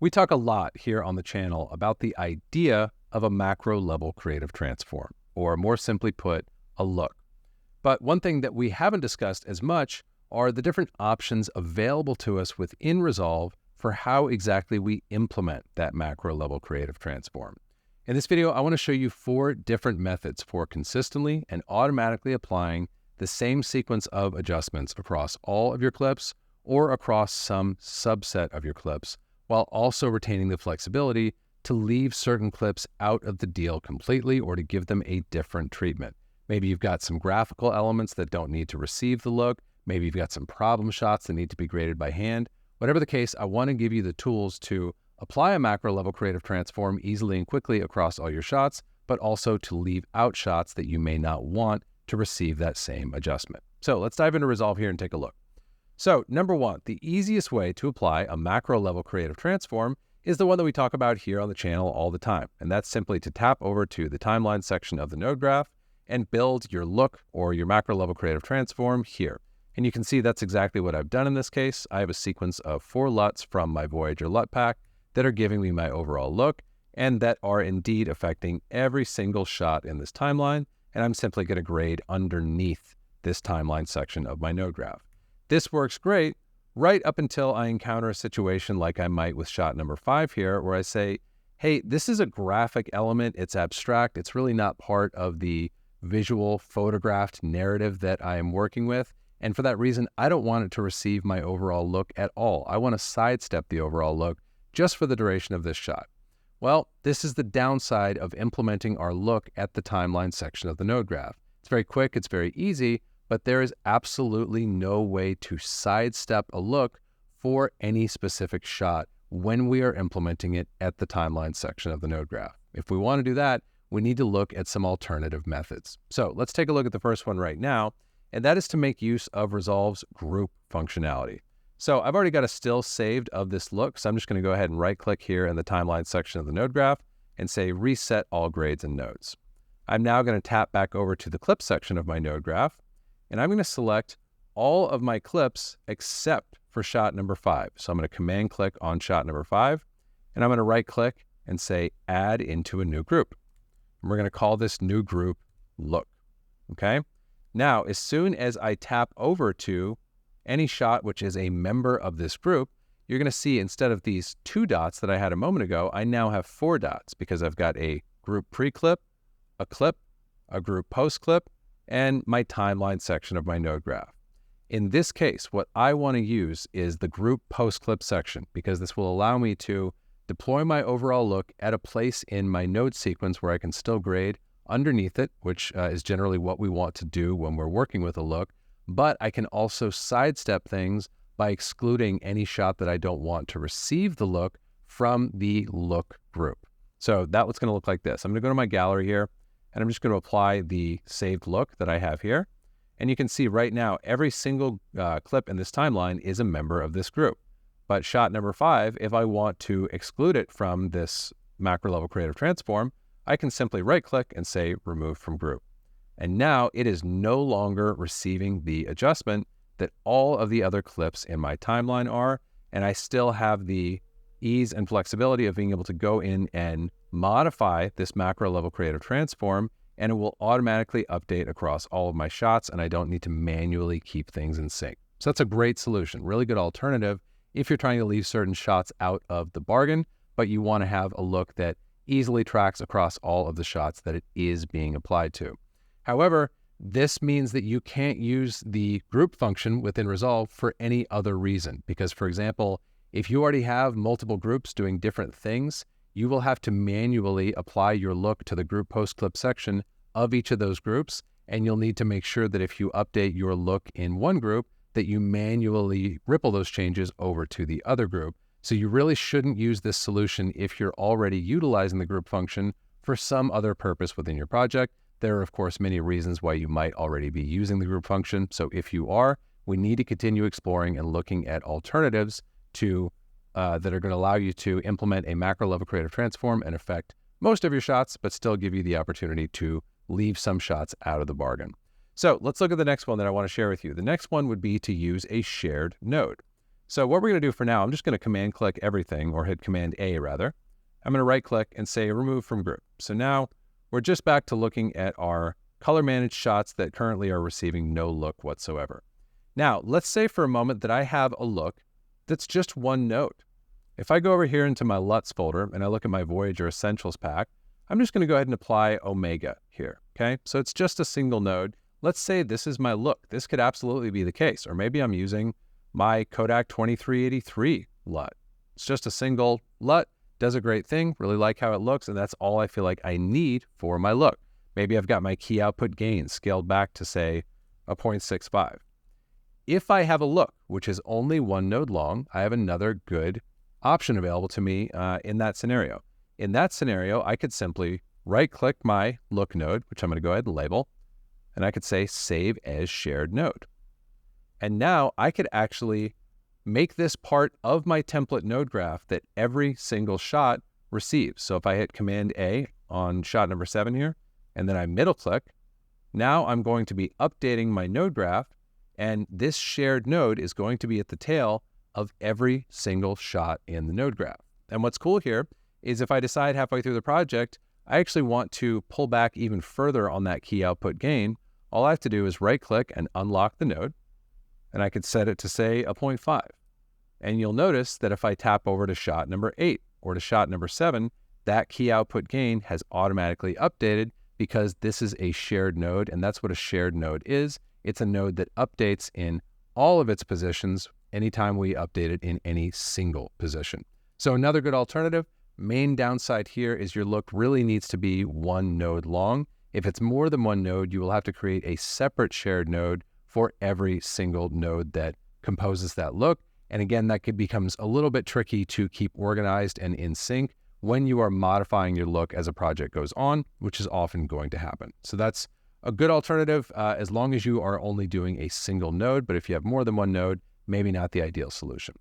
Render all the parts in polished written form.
We talk a lot here on the channel about the idea of a macro level creative transform, or more simply put, a look. But one thing that we haven't discussed as much are the different options available to us within Resolve for how exactly we implement that macro level creative transform. In this video, I want to show you 4 different methods for consistently and automatically applying the same sequence of adjustments across all of your clips or across some subset of your clips, while also retaining the flexibility to leave certain clips out of the deal completely or to give them a different treatment. Maybe you've got some graphical elements that don't need to receive the look. Maybe you've got some problem shots that need to be graded by hand. Whatever the case, I want to give you the tools to apply a macro level creative transform easily and quickly across all your shots, but also to leave out shots that you may not want to receive that same adjustment. So let's dive into Resolve here and take a look. So number 1, the easiest way to apply a macro level creative transform is the one that we talk about here on the channel all the time. And that's simply to tap over to the timeline section of the node graph and build your look or your macro level creative transform here. And you can see that's exactly what I've done in this case. I have a sequence of 4 LUTs from my Voyager LUT Pack that are giving me my overall look and that are indeed affecting every single shot in this timeline. And I'm simply going to grade underneath this timeline section of my node graph. This works great right up until I encounter a situation like I might with shot number 5 here, where I say, hey, this is a graphic element. It's abstract. It's really not part of the visual photographed narrative that I am working with. And for that reason, I don't want it to receive my overall look at all. I want to sidestep the overall look just for the duration of this shot. Well, this is the downside of implementing our look at the timeline section of the node graph. It's very quick. It's very easy. But there is absolutely no way to sidestep a look for any specific shot when we are implementing it at the timeline section of the node graph. If we want to do that, we need to look at some alternative methods. So let's take a look at the first one right now, and that is to make use of Resolve's group functionality. So I've already got a still saved of this look, so I'm just going to go ahead and right-click here in the timeline section of the node graph and say Reset All Grades and Nodes. I'm now going to tap back over to the clip section of my node graph, and I'm going to select all of my clips except for shot number 5. So I'm going to command click on shot number 5, and I'm going to right click and say add into a new group. And we're going to call this new group look. Okay. Now, as soon as I tap over to any shot which is a member of this group, you're going to see instead of these 2 dots that I had a moment ago, I now have 4 dots because I've got a group pre-clip, a group post-clip, and my timeline section of my node graph. In this case, what I want to use is the group post-clip section because this will allow me to deploy my overall look at a place in my node sequence where I can still grade underneath it, which is generally what we want to do when we're working with a look, but I can also sidestep things by excluding any shot that I don't want to receive the look from the look group. So that's what's going to look like this. I'm going to go to my gallery here, and I'm just going to apply the saved look that I have here. And you can see right now, every single clip in this timeline is a member of this group. But shot number 5, if I want to exclude it from this macro level creative transform, I can simply right click and say remove from group. And now it is no longer receiving the adjustment that all of the other clips in my timeline are. And I still have the ease and flexibility of being able to go in and modify this macro level creative transform, and it will automatically update across all of my shots, and I don't need to manually keep things in sync. So that's a great solution, really good alternative if you're trying to leave certain shots out of the bargain, but you want to have a look that easily tracks across all of the shots that it is being applied to. However, this means that you can't use the group function within Resolve for any other reason, because for example, if you already have multiple groups doing different things, you will have to manually apply your look to the group post-clip section of each of those groups, and you'll need to make sure that if you update your look in one group, that you manually ripple those changes over to the other group. So you really shouldn't use this solution if you're already utilizing the group function for some other purpose within your project. There are, of course, many reasons why you might already be using the group function. So if you are, we need to continue exploring and looking at alternatives to that are going to allow you to implement a macro level creative transform and affect most of your shots, but still give you the opportunity to leave some shots out of the bargain. So let's look at the next one that I want to share with you. The next one would be to use a shared node. So what we're going to do for now, I'm just going to command click everything, or hit Command A rather. I'm going to right click and say remove from group. So now we're just back to looking at our color managed shots that currently are receiving no look whatsoever. Now, let's say for a moment that I have a look that's just one node. If I go over here into my LUTs folder and I look at my Voyager Essentials pack, I'm just going to go ahead and apply Omega here, okay? So it's just a single node. Let's say this is my look. This could absolutely be the case. Or maybe I'm using my Kodak 2383 LUT. It's just a single LUT, does a great thing, really like how it looks, and that's all I feel like I need for my look. Maybe I've got my key output gain scaled back to, say, a 0.65. If I have a look, which is only one node long, I have another good option available to me in that scenario. In that scenario, I could simply right-click my look node, which I'm going to go ahead and label, and I could say Save as Shared Node. And now I could actually make this part of my template node graph that every single shot receives. So if I hit Command A on shot number 7 here, and then I middle click, now I'm going to be updating my node graph, and this shared node is going to be at the tail of every single shot in the node graph. And what's cool here is if I decide halfway through the project, I actually want to pull back even further on that key output gain, all I have to do is right click and unlock the node, and I could set it to say a 0.5. And you'll notice that if I tap over to shot number 8 or to shot number 7, that key output gain has automatically updated because this is a shared node, and that's what a shared node is. It's a node that updates in all of its positions anytime we update it in any single position. So another good alternative. Main downside here is your look really needs to be one node long. If it's more than one node, you will have to create a separate shared node for every single node that composes that look. And again, that becomes a little bit tricky to keep organized and in sync when you are modifying your look as a project goes on, which is often going to happen. So that's a good alternative as long as you are only doing a single node. But if you have more than one node, maybe not the ideal solution.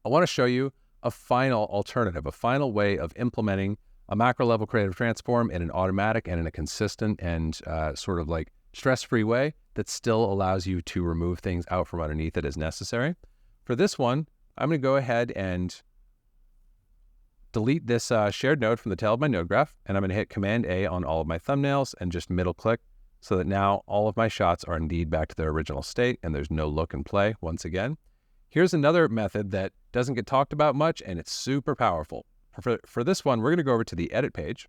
I want to show you a final alternative, a final way of implementing a macro level creative transform in an automatic and in a consistent and sort of like stress-free way that still allows you to remove things out from underneath it as necessary. For this one, I'm going to go ahead and delete this shared node from the tail of my node graph, and I'm going to hit Command A on all of my thumbnails and just middle click so that now all of my shots are indeed back to their original state and there's no look and play once again. Here's another method that doesn't get talked about much and it's super powerful. For this one, we're going to go over to the edit page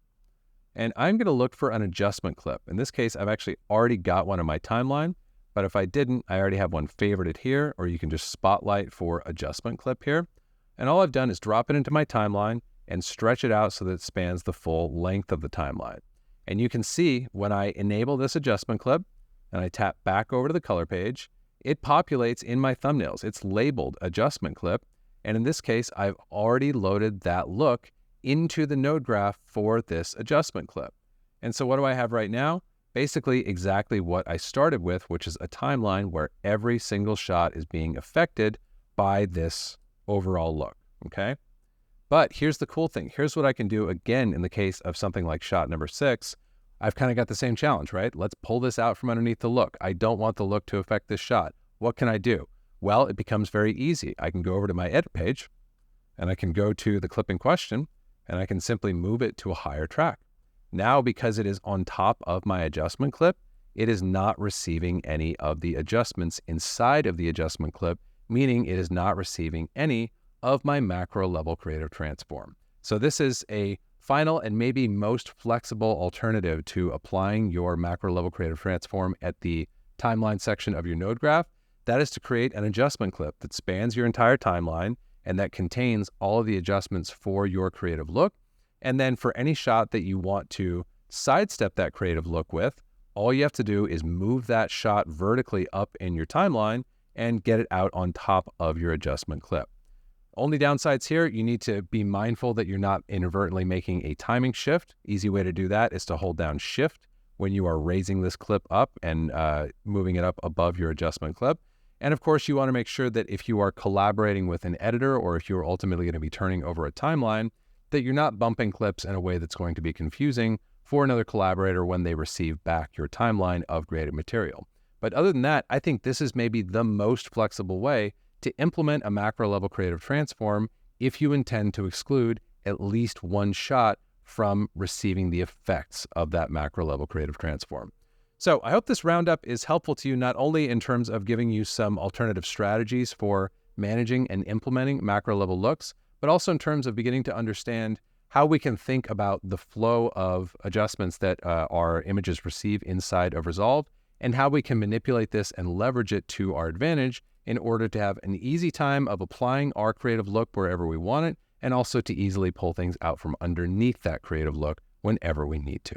and I'm going to look for an adjustment clip. In this case, I've actually already got one on my timeline, but if I didn't, I already have one favorited here, or you can just spotlight for adjustment clip here. And all I've done is drop it into my timeline and stretch it out so that it spans the full length of the timeline. And you can see when I enable this adjustment clip and I tap back over to the color page, it populates in my thumbnails. It's labeled adjustment clip. And in this case, I've already loaded that look into the node graph for this adjustment clip. And so what do I have right now? Basically exactly what I started with, which is a timeline where every single shot is being affected by this overall look, okay? But here's the cool thing. Here's what I can do again in the case of something like shot number 6. I've kind of got the same challenge, right? Let's pull this out from underneath the look. I don't want the look to affect this shot. What can I do? Well, it becomes very easy. I can go over to my edit page and I can go to the clip in question and I can simply move it to a higher track. Now, because it is on top of my adjustment clip, it is not receiving any of the adjustments inside of the adjustment clip, meaning it is not receiving any of my macro level creative transform. So this is a final and maybe most flexible alternative to applying your macro level creative transform at the timeline section of your node graph. That is to create an adjustment clip that spans your entire timeline and that contains all of the adjustments for your creative look. And then for any shot that you want to sidestep that creative look with, all you have to do is move that shot vertically up in your timeline and get it out on top of your adjustment clip. Only downsides here, you need to be mindful that you're not inadvertently making a timing shift. Easy way to do that is to hold down Shift when you are raising this clip up and moving it up above your adjustment clip. And of course, you want to make sure that if you are collaborating with an editor or if you're ultimately going to be turning over a timeline, that you're not bumping clips in a way that's going to be confusing for another collaborator when they receive back your timeline of creative material. But other than that, I think this is maybe the most flexible way to implement a macro level creative transform if you intend to exclude at least one shot from receiving the effects of that macro level creative transform. So I hope this roundup is helpful to you, not only in terms of giving you some alternative strategies for managing and implementing macro level looks, but also in terms of beginning to understand how we can think about the flow of adjustments that our images receive inside of Resolve, and how we can manipulate this and leverage it to our advantage in order to have an easy time of applying our creative look wherever we want it, and also to easily pull things out from underneath that creative look whenever we need to.